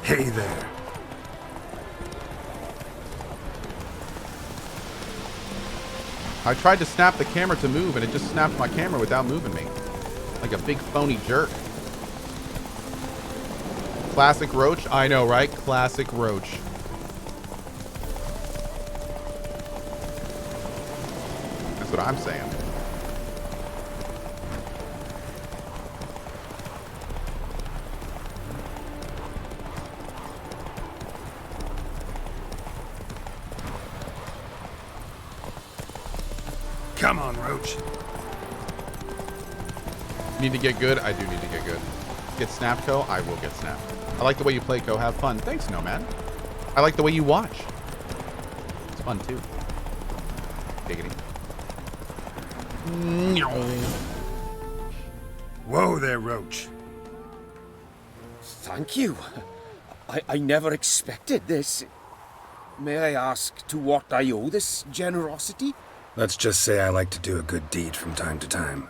Hey there. I tried to snap the camera to move, and it just snapped my camera without moving me. Like a big phony jerk. Classic Roach? I know, right? Classic Roach. That's what I'm saying. Come on, Roach. Need to get good? I do need to get good. Get snapped, Cohh? I will get snapped. I like the way you play, Cohh. Have fun. Thanks, Nomad. I like the way you watch. It's fun, too. Diggity. Whoa there, Roach. Thank you. I never expected this. May I ask to what I owe this generosity? Let's just say I like to do a good deed from time to time.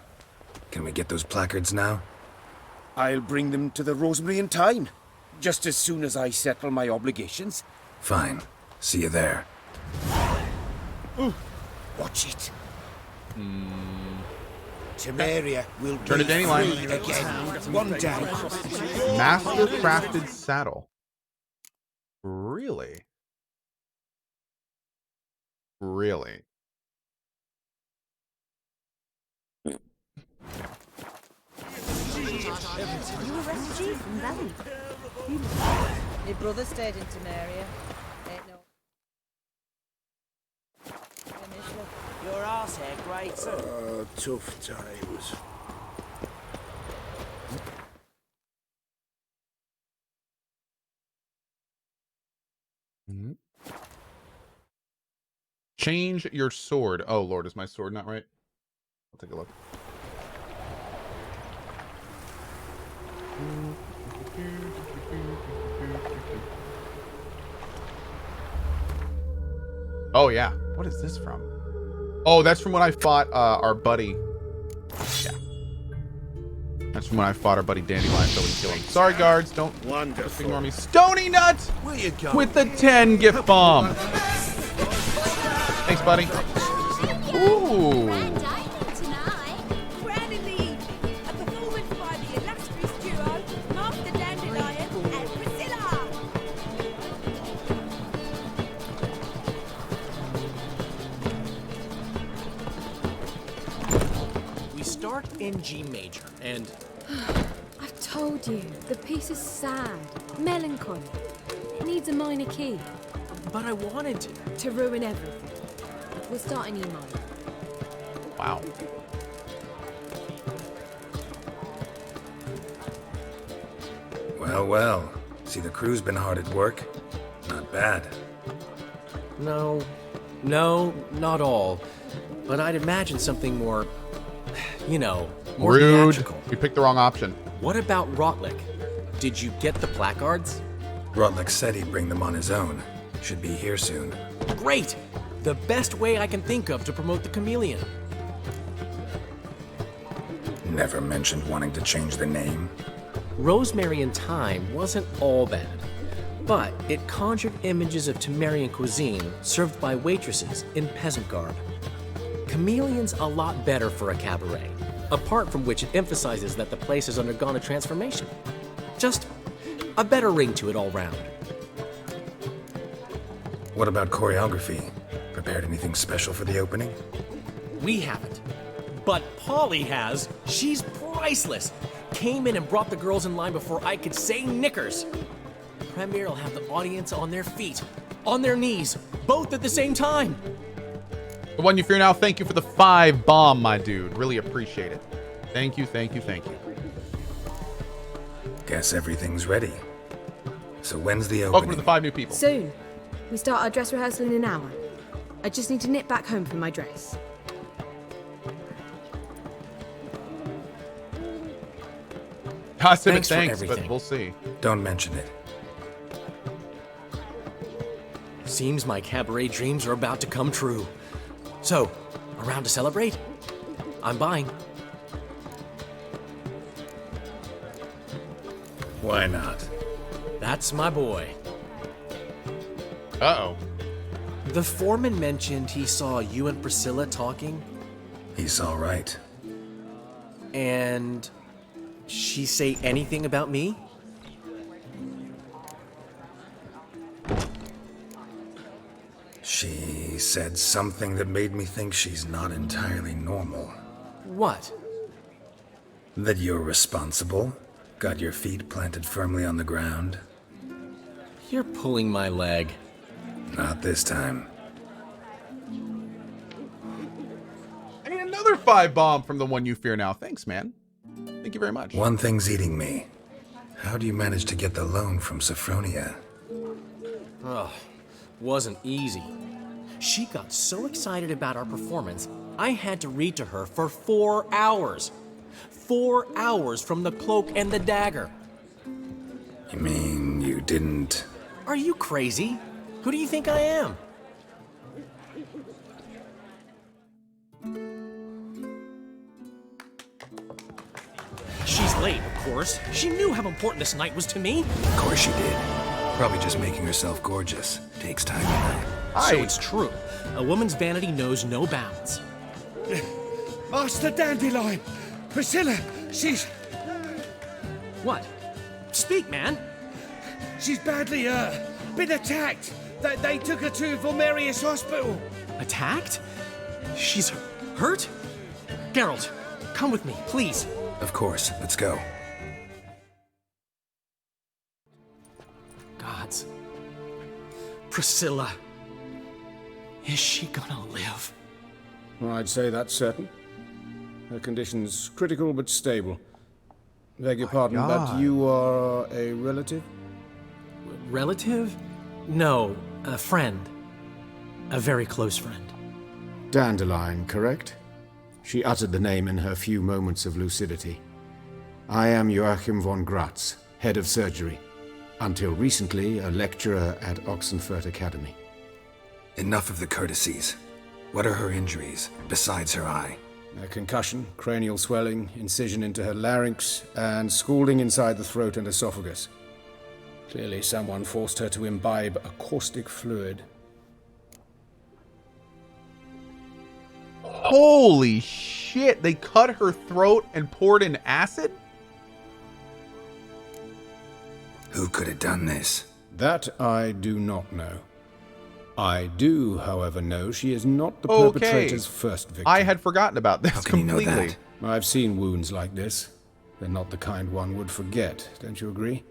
Can we get those placards now? I'll bring them to the Rosemary in time, just as soon as I settle my obligations. Fine. See you there. Watch it. Temeria will Turn be to Dandelion. free again one day. Master crafted saddle. Really? Really? You a refugee from Valley? Your brother stayed in Temeria. Ain't no. Your arse hair, great too. Tough times. Change your sword. Oh, Lord, is my sword not right? I'll take a look. Oh, yeah. What is this from? Oh, that's from when I fought our buddy. Yeah. That's from when I fought our buddy Dandelion till we killed him. Sorry, guards. Don't just ignore me. Stony Nut with the 10 gift bomb. Thanks, buddy. Ooh. In G major, and I've told you, the piece is sad, melancholy. It needs a minor key. but I wanted To ruin everything. We'll start an E minor. Wow. Well, well. See, the crew's been hard at work. Not bad. No, not all. But I'd imagine something more, you know, more Rude. theatrical. You picked the wrong option. What about Rotlick? Did you get the placards? Rotlick said he'd bring them on his own. Should be here soon. Great! The best way I can think of to promote the chameleon. Never mentioned wanting to change the name. Rosemary in Time wasn't all bad, but it conjured images of Temerian cuisine served by waitresses in peasant garb. Chameleon's a lot better for a cabaret, apart from which it emphasizes that the place has undergone a transformation. Just a better ring to it all round. What about choreography? Prepared anything special for the opening? We haven't. But Polly has. She's priceless. Came in and brought the girls in line before I could say knickers. Premiere will have the audience on their feet, on their knees, both at the same time. The one you fear now, thank you for the 5 bomb, my dude. Really appreciate it. Thank you, thank you, thank you. Guess everything's ready. So when's the opening? Welcome to the 5 new people. Soon. We start our dress rehearsal in an hour. I just need to nip back home for my dress. I said Thanks for thanks, but everything. we'll see. Don't mention it. Seems my cabaret dreams are about to come true. So, around to celebrate? I'm buying. Why not? That's my boy. Uh-oh. The foreman mentioned he saw you and Priscilla talking, He's all right. and she say anything about me? She said something that made me think she's not entirely normal. What? That you're responsible, got your feet planted firmly on the ground. You're pulling my leg. Not this time. I need another 5 bomb from the one you fear now. Thanks, man. Thank you very much. One thing's eating me. How do you manage to get the loan from Sophronia? Ugh, wasn't easy. She got so excited about our performance, I had to read to her for 4 hours. 4 hours from the cloak and the dagger. You mean you didn't... Are you crazy? Who do you think I am? She's late, of course. She knew how important this night was to me. Of course she did. Probably just making herself gorgeous. Takes time, you know. So it's true. A woman's vanity knows no bounds. Master Dandelion! Priscilla, she's What? Speak, man. badly, been attacked. They took her to Vulmerius Hospital. Attacked? She's hurt? Geralt, come with me, please. Of course, let's go. Gods. Priscilla. Is she gonna live? I'd say that's certain. Her condition's critical but stable. Beg your pardon, but you are a relative? Relative? No, a friend. A very close friend. Dandelion, correct? She uttered the name in her few moments of lucidity. I am Joachim von Gratz, head of surgery. Until recently, a lecturer at Oxenfurt Academy. Enough of the courtesies. What are her injuries, besides her eye? A concussion, cranial swelling, incision into her larynx, and scalding inside the throat and esophagus. Clearly someone forced her to imbibe a caustic fluid. Holy shit, they cut her throat and poured in acid? Who could have done this? That I do not know. I do, however, know she is not the Okay. perpetrator's first victim. I had forgotten about this How can you know completely. that? I've seen wounds like this. They're not the kind one would forget, don't you agree?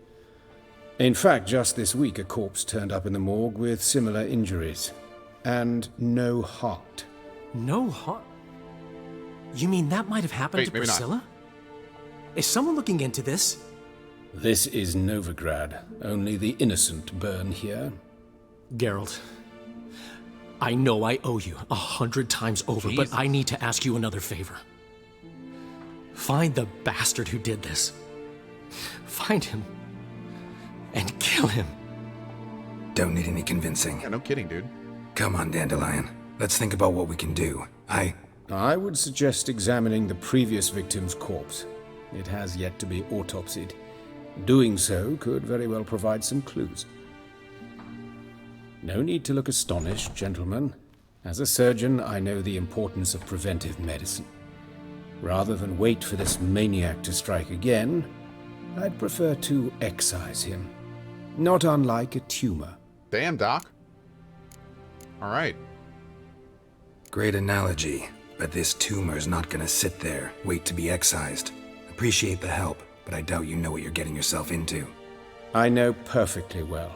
In fact, just this week, a corpse turned up in the morgue with similar injuries. And no heart. No heart? You mean that might have happened Wait, to maybe not. Priscilla? Is someone looking into this? This is Novigrad. Only the innocent burn here. Geralt, I know I owe you 100 times over, Jesus. but I need to ask you another favor. Find the bastard who did this. Find him and kill him. Don't need any convincing. Yeah, no kidding, dude. Come on, Dandelion. Let's think about what we can do. I would suggest examining the previous victim's corpse. It has yet to be autopsied. Doing so could very well provide some clues. No need to look astonished, gentlemen. As a surgeon, I know the importance of preventive medicine. Rather than wait for this maniac to strike again, I'd prefer to excise him. Not unlike a tumor. Damn, Doc. All right. Great analogy, but this tumor's not gonna sit there, wait to be excised. Appreciate the help, but I doubt you know what you're getting yourself into. I know perfectly well,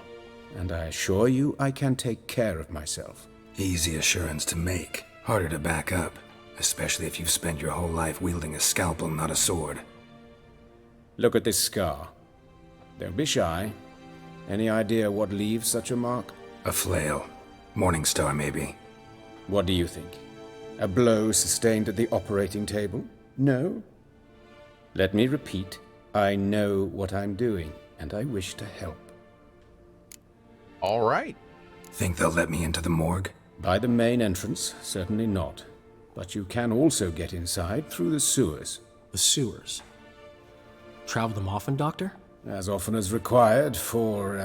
and I assure you I can take care of myself. Easy assurance to make, harder to back up, especially if you've spent your whole life wielding a scalpel, not a sword. Look at this scar. Don't be shy. Any idea what leaves such a mark? A flail. Morning star, maybe. What do you think? A blow sustained at the operating table? No? Let me repeat. I know what I'm doing, and I wish to help. All right. Think they'll let me into the morgue? By the main entrance, certainly not. But you can also get inside through the sewers. The sewers. Travel them often, Doctor? as often as required for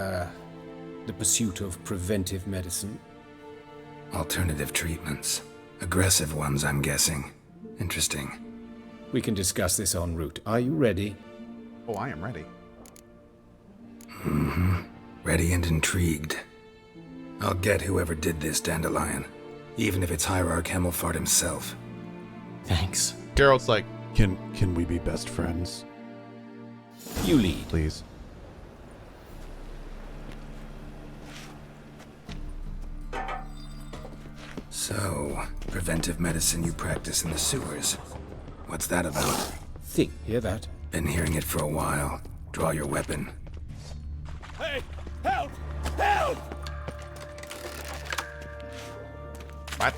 the pursuit of preventive medicine. Alternative treatments. Aggressive ones, I'm guessing. Interesting. We can discuss this en route. Are you ready? Oh, I am ready. Ready and intrigued. I'll get whoever did this, Dandelion. Even if it's Hierarch Hemmelfart himself. Thanks. Geralt's like, can we be best friends? You lead. Please. So, preventive medicine you practice in the sewers. What's that about? Think. Hear that? Been hearing it for a while. Draw your weapon. Hey! Help! Help! What?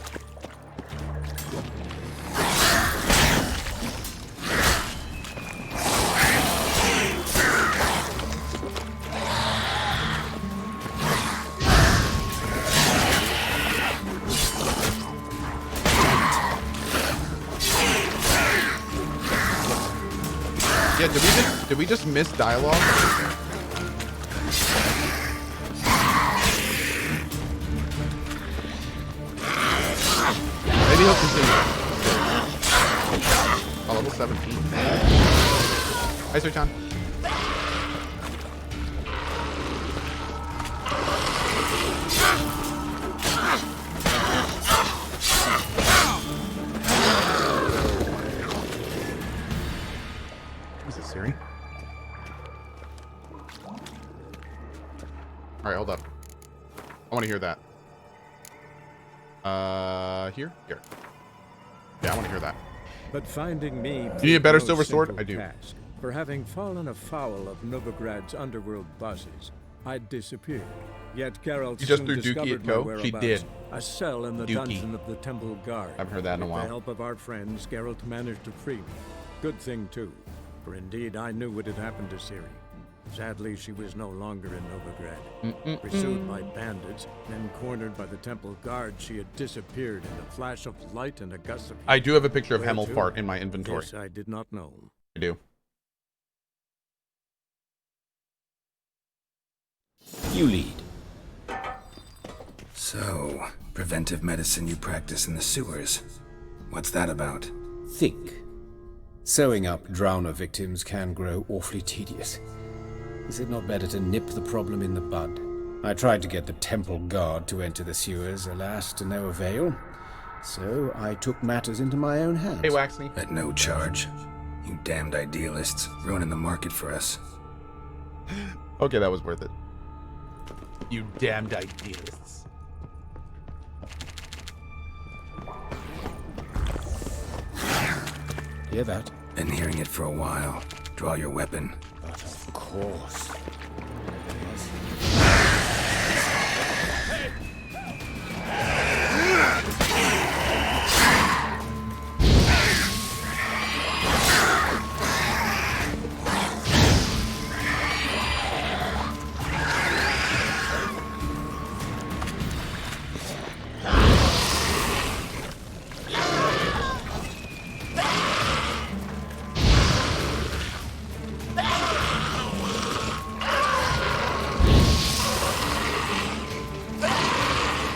Yeah, did we just miss dialogue? Maybe he'll continue. Oh, level 17. Hi, Sir John. Is it Siri? Alright, hold up. I want to hear that. Here? Here. Yeah, I want to hear that. But finding me... You need a better no silver sword? simple I do. task. For having fallen afoul of Novigrad's underworld bosses, I disappeared. Yet Geralt You just soon threw Dookie discovered at my Cohh? whereabouts. She did. A cell in the Dookie. dungeon of the Temple Guard. I haven't heard that in a With while. the help of our friends, Geralt managed to free me. Good thing, too. For indeed, I knew what had happened to Ciri. Sadly, she was no longer in Novigrad. Pursued by bandits, then cornered by the Temple Guard, she had disappeared in a flash of light and a gust of heat. I do have a picture of Where to? Hemmelfart in my inventory. This I did not know. I do. You lead. So, preventive medicine you practice in the sewers. What's that about? Think. Sewing up drowner victims can grow awfully tedious. Is it not better to nip the problem in the bud? I tried to get the Temple Guard to enter the sewers, alas, to no avail. So I took matters into my own hands. Hey, Waxney. At no charge. You damned idealists, ruining the market for us. Okay, that was worth it. You damned idealists. Hear that? Been hearing it for a while. Draw your weapon. But of course.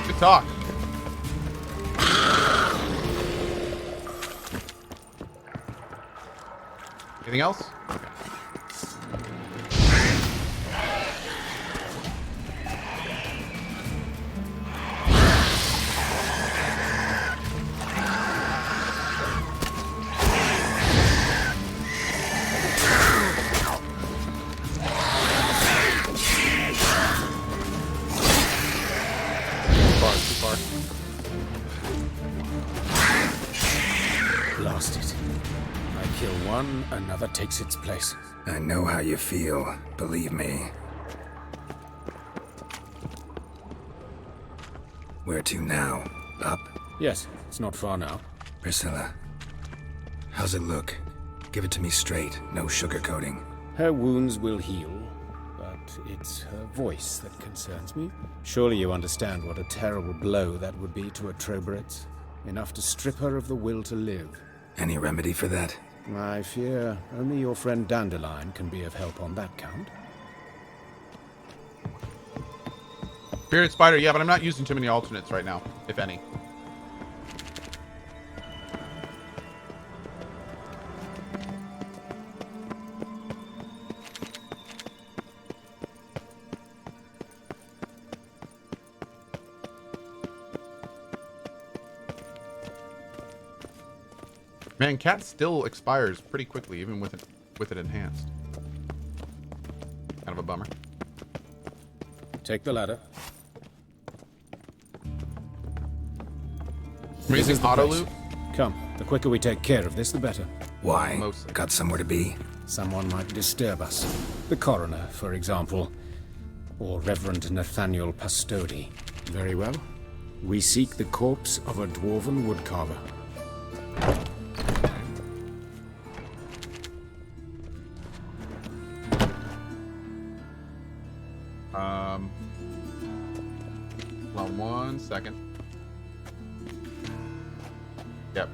Good talk. Anything else? Okay. Too far. Blast it. I kill one, another takes its place. I know how you feel, believe me. Where to now? Up? Yes, it's not far now. Priscilla. How's it look? Give it to me straight, no sugarcoating. Her wounds will heal, but it's her voice that concerns me. Surely you understand what a terrible blow that would be to a Troberet. Enough to strip her of the will to live. Any remedy for that? I fear only your friend Dandelion can be of help on that count. Bearded spider, yeah, but I'm not using too many alternates right now, if any. Man, cat still expires pretty quickly, even with it enhanced. Kind of a bummer. Take the ladder. This is auto loot. Come, the quicker we take care of this, the better. Why? Mostly. Got somewhere to be? Someone might disturb us. The coroner, for example. Or Reverend Nathaniel Pastodi. Very well. We seek the corpse of a dwarven woodcarver. Hold on 1 second. Yep.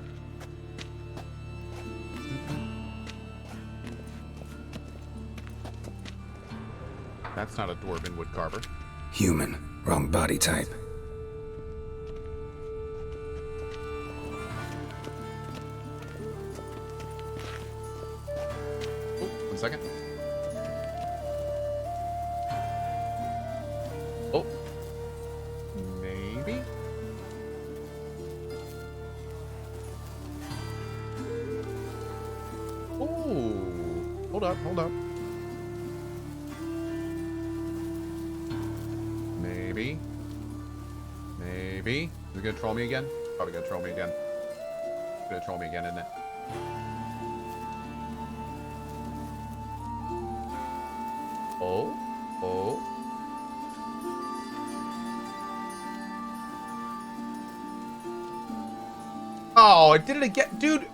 That's not a dwarven woodcarver. Human. Wrong body type. Oh, 1 second. Oh. Maybe? Oh. Hold up, hold up. Maybe. Maybe. Is it gonna troll me again? Probably gonna troll me again. It's gonna troll me again, isn't it? Oh. Oh. Oh, I did it again. Dude,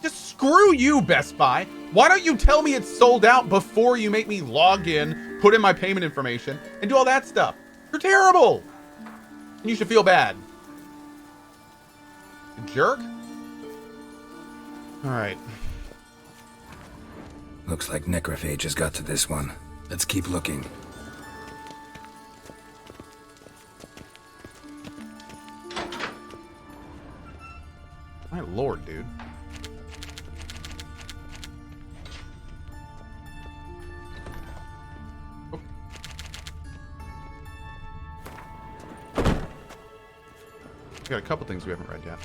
just screw you, Best Buy. Why don't you tell me it's sold out before you make me log in, put in my payment information, and do all that stuff? You're terrible. And you should feel bad. You jerk. All right. Looks like necrophages got to this one. Let's keep looking. My lord, dude. Oh. We got a couple things we haven't read yet.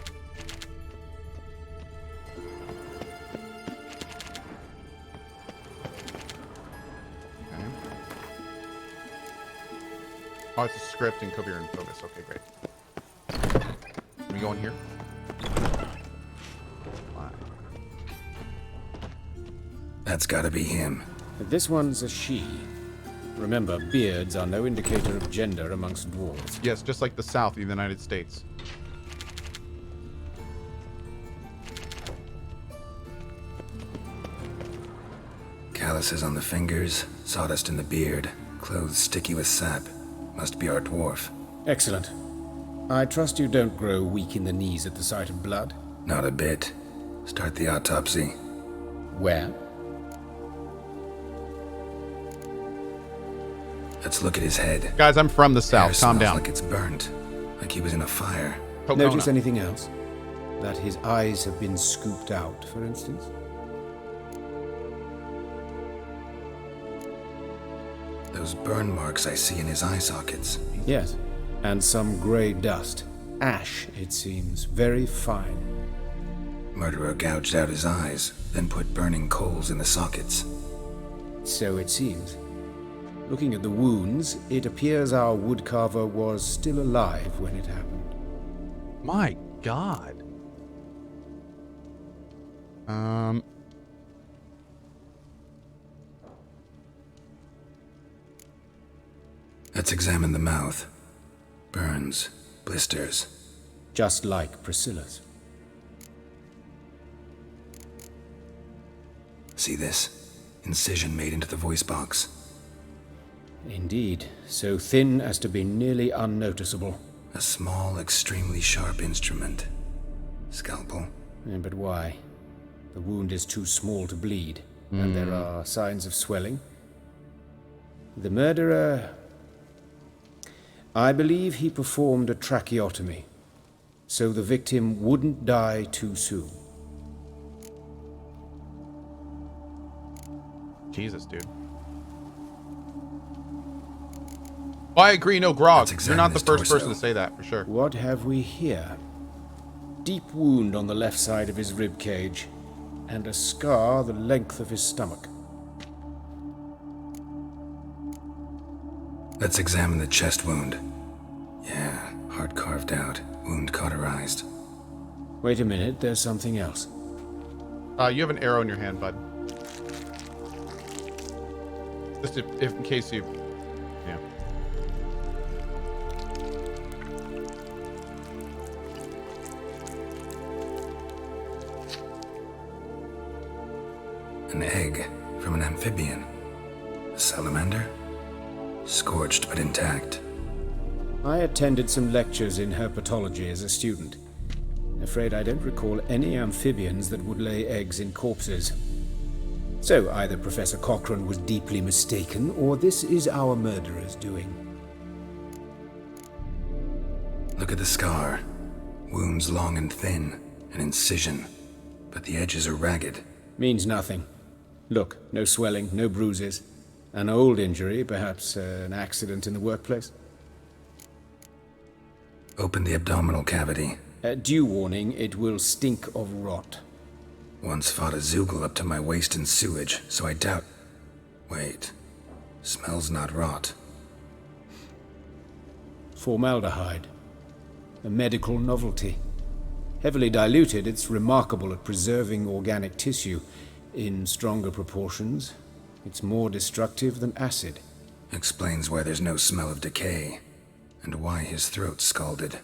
Okay. Oh, it's a script in coherent focus. Okay, great. Can we go in here? That's gotta be him. This one's a she. Remember, beards are no indicator of gender amongst dwarves. Yes, just like the South of the United States. Calluses on the fingers, sawdust in the beard, clothes sticky with sap. Must be our dwarf. Excellent. I trust you don't grow weak in the knees at the sight of blood. Not a bit. Start the autopsy. Where? Let's look at his head. Guys, I'm from the Hair South. Calm smells down. like it's burnt. Like he was in a fire. Pocona. Notice anything else? That his eyes have been scooped out, for instance? Those burn marks I see in his eye sockets. Yes. And some grey dust. Ash, it seems. Very fine. Murderer gouged out his eyes, then put burning coals in the sockets. So it seems. Looking at the wounds, it appears our woodcarver was still alive when it happened. My God. Let's examine the mouth. Burns, blisters. Just like Priscilla's. See this? Incision made into the voice box. Indeed, so thin as to be nearly unnoticeable. A small, extremely sharp instrument. Scalpel. But why? The wound is too small to bleed, and there are signs of swelling. The murderer... I believe he performed a tracheotomy, so the victim wouldn't die too soon. Jesus, dude. Well, I agree, no grog. Let's You're not the examine first his person to torso. say that, for sure. What have we here? Deep wound on the left side of his rib cage, and a scar the length of his stomach. Let's examine the chest wound. Yeah, heart carved out, wound cauterized. Wait a minute, there's something else. You have an arrow in your hand, bud. Just if in case you... Yeah. An egg from an amphibian. A salamander? Scorched but intact. I attended some lectures in herpetology as a student. Afraid I don't recall any amphibians that would lay eggs in corpses. So either Professor Cochrane was deeply mistaken, or this is our murderer's doing. Look at the scar. Wounds long and thin, an incision. But the edges are ragged. Means nothing. Look, no swelling, no bruises. An old injury, perhaps an accident in the workplace. Open the abdominal cavity. Due warning, it will stink of rot. Once fought a zoogle up to my waist in sewage, so I doubt... Wait. Smells not rot. Formaldehyde. A medical novelty. Heavily diluted, it's remarkable at preserving organic tissue. In stronger proportions, it's more destructive than acid. Explains why there's no smell of decay, and why his throat's scalded.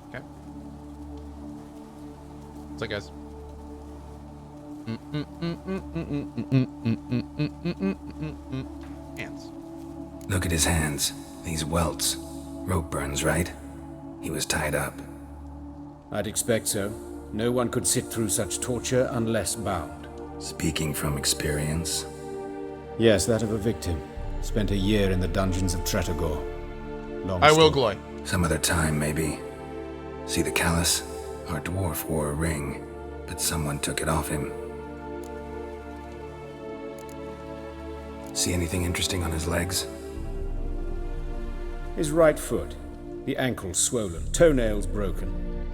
Okay. What's up, guys? Hands. Look at his hands. These welts. Rope burns, right? He was tied up. I'd expect so. No one could sit through such torture unless bound. Speaking from experience. Yes, that of a victim. Spent a year in the dungeons of Tretogor. Long I will story. gloy. Some other time, maybe. See the callus? Our dwarf wore a ring, but someone took it off him. See anything interesting on his legs? His right foot. The ankle swollen, toenails broken.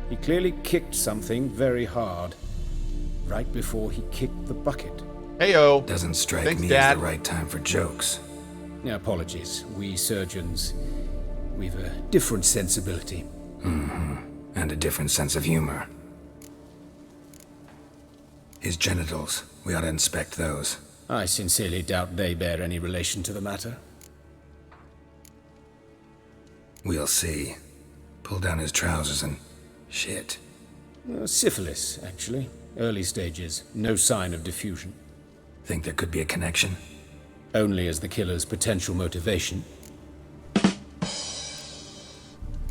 He clearly kicked something very hard. Right before he kicked the bucket. Heyo. Doesn't strike Thanks, me Dad. as the right time for jokes. Apologies. We surgeons, we've a different sensibility. And a different sense of humor. His genitals. We ought to inspect those. I sincerely doubt they bear any relation to the matter. We'll see. Pull down his trousers and... shit. Syphilis, actually. Early stages. No sign of diffusion. Think there could be a connection? Only as the killer's potential motivation.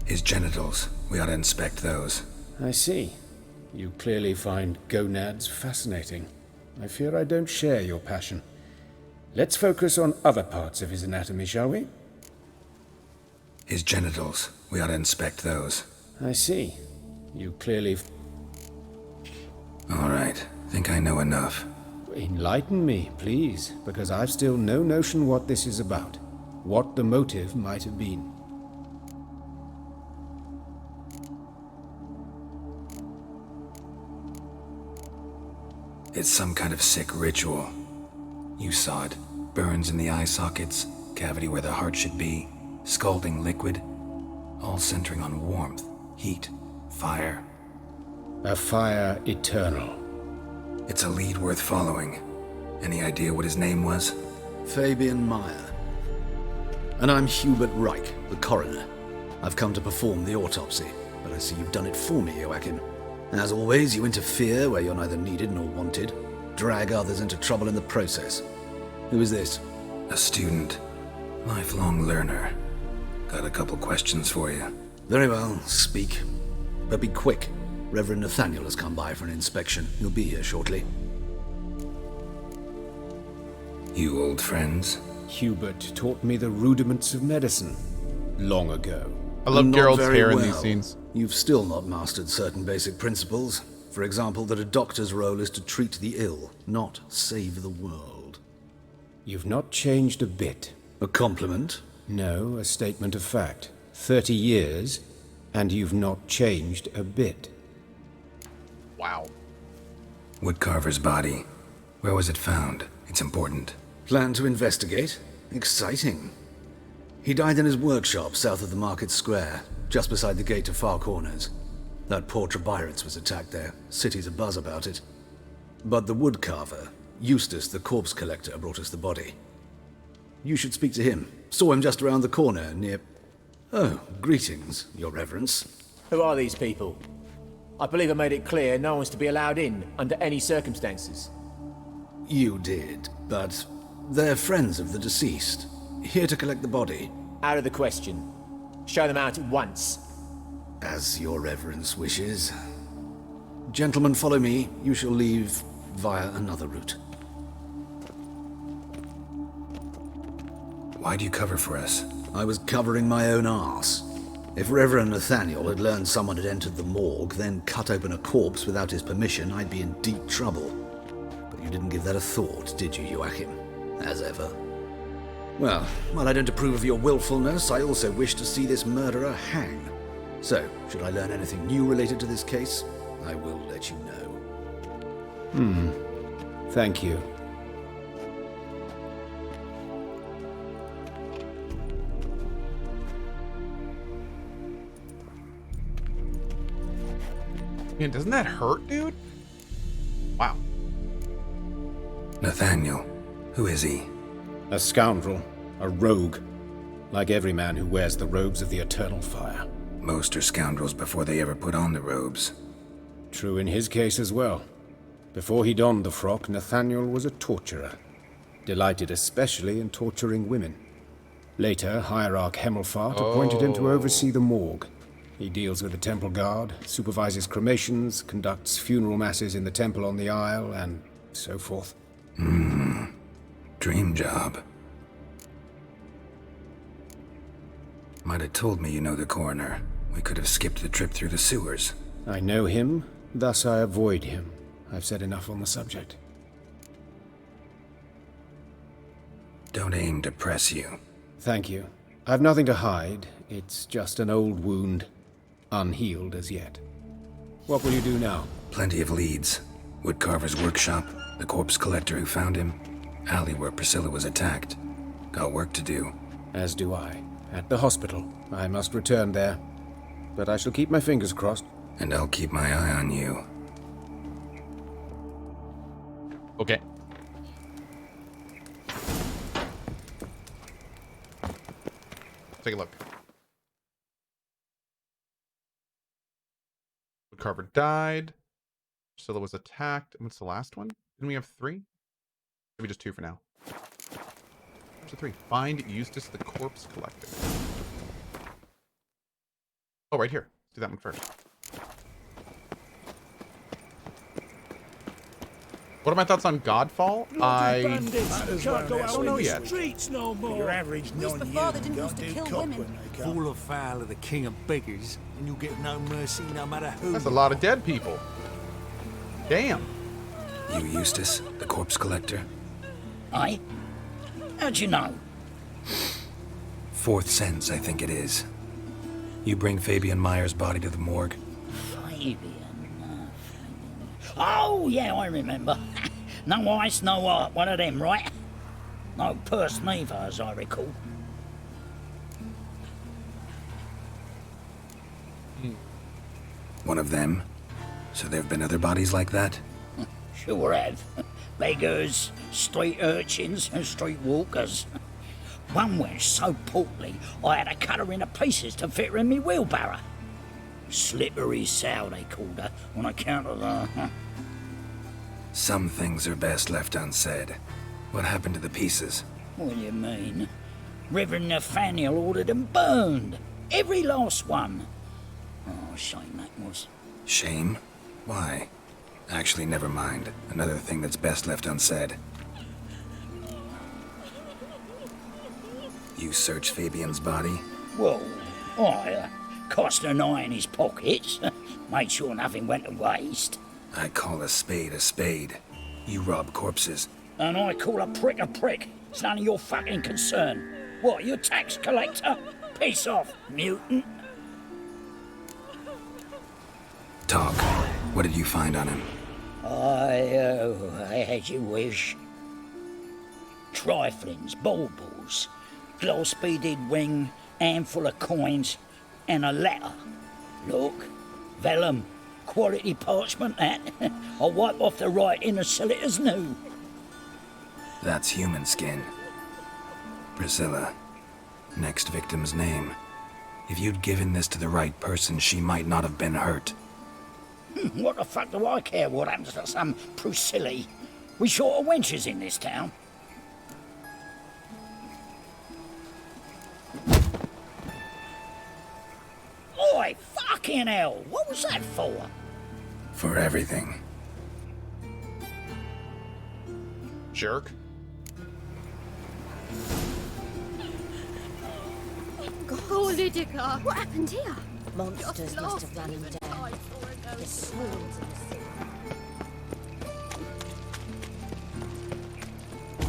His genitals. We ought to inspect those. I see. You clearly find gonads fascinating. I fear I don't share your passion. Let's focus on other parts of his anatomy, shall we? His genitals. We ought to inspect those. I see. You clearly... All right. Think I know enough. Enlighten me, please, because I've still no notion what this is about. What the motive might have been. It's some kind of sick ritual. You saw it. Burns in the eye sockets, cavity where the heart should be, scalding liquid, all centering on warmth, heat, fire. A fire eternal. It's a lead worth following. Any idea what his name was? Fabian Meyer. And I'm Hubert Reich, the coroner. I've come to perform the autopsy, but I see you've done it for me, Joachim. As always, you interfere where you're neither needed nor wanted. Drag others into trouble in the process. Who is this? A student. Lifelong learner. Got a couple questions for you. Very well, speak. But be quick. Reverend Nathaniel has come by for an inspection. He'll be here shortly. You old friends? Hubert taught me the rudiments of medicine long ago. I love Not Geralt's very hair in well. these scenes. You've still not mastered certain basic principles. For example, that a doctor's role is to treat the ill, not save the world. You've not changed a bit. A compliment? No, a statement of fact. 30 years, and you've not changed a bit. Wow. Woodcarver's body. Where was it found? It's important. Plan to investigate? Exciting. He died in his workshop south of the market square, just beside the gate to Far Corners. That poor Trebirates was attacked there. City's abuzz about it. But the woodcarver, Eustace the corpse collector, brought us the body. You should speak to him. Saw him just around the corner near... Oh, greetings, your reverence. Who are these people? I believe I made it clear no one's to be allowed in under any circumstances. You did, but they're friends of the deceased. Here to collect the body. Out of the question. Show them out at once. As your reverence wishes. Gentlemen, follow me. You shall leave via another route. Why do you cover for us? I was covering my own arse. If Reverend Nathaniel had learned someone had entered the morgue, then cut open a corpse without his permission, I'd be in deep trouble. But you didn't give that a thought, did you, Joachim? As ever. Well, while I don't approve of your willfulness, I also wish to see this murderer hang. So, should I learn anything new related to this case, I will let you know. Thank you. Man, doesn't that hurt, dude? Wow. Nathaniel. Who is he? A scoundrel. A rogue. Like every man who wears the robes of the eternal fire. Most are scoundrels before they ever put on the robes. True in his case as well. Before he donned the frock, Nathaniel was a torturer. Delighted especially in torturing women. Later, Hierarch Hemmelfart appointed him to oversee the morgue. He deals with the temple guard, supervises cremations, conducts funeral masses in the temple on the Isle, and so forth. Dream job. Might have told me you know the coroner. We could have skipped the trip through the sewers. I know him, thus I avoid him. I've said enough on the subject. Don't aim to press you. Thank you. I've nothing to hide. It's just an old wound. Unhealed as yet. What will you do now? Plenty of leads. Woodcarver's workshop, the corpse collector who found him, alley where Priscilla was attacked. Got work to do. As do I. At the hospital. I must return there. But I shall keep my fingers crossed. And I'll keep my eye on you. Okay. Take a look. Woodcarver died. Priscilla was attacked. And what's the last one? Didn't we have 3? Maybe just 2 for now. Where's the 3? Find Eustace the corpse collector. Oh, right here. Let's do that one first. What are my thoughts on Godfall? I don't know yet. Streets no more. Your average the father didn't used to kill women. Fall afoul of the king of beggars, and you'll get no mercy no matter who. That's a lot of dead people. Damn. You Eustace, the corpse collector? Aye? How'd you know? 4th sense, I think it is. You bring Fabian Meyer's body to the morgue? Fabian. Oh, yeah, I remember. No ice, no art, one of them, right? No purse neither, as I recall. One of them? So there have been other bodies like that? Sure have. Beggars, street urchins, and street walkers. One went so portly, I had to cut her into pieces to fit her in me wheelbarrow. Slippery sow, they called her, on account of the... Some things are best left unsaid. What happened to the pieces? What do you mean? Reverend Nathaniel ordered them burned. Every last one. Oh, shame that was. Shame? Why? Actually, never mind. Another thing that's best left unsaid. You searched Fabian's body? Well, I cast an eye in his pockets. Made sure nothing went to waste. I call a spade a spade. You rob corpses. And I call a prick. It's none of your fucking concern. What, you tax collector? Piss off, mutant. Talk. What did you find on him? I had you wish. Triflings, baubles, glass-beaded ring, handful of coins, and a letter. Look, vellum, quality parchment that. I'll wipe off the writing and sell it as new. That's human skin. Priscilla. Next victim's name. If you'd given this to the right person, she might not have been hurt. What the fuck do I care what happens to some Priscilla? We short of wenches in this town. Oi, fucking hell! What was that for? For everything. Jerk. Oh, Lydica! What happened here? Monsters must have run him down. The swarms in the city.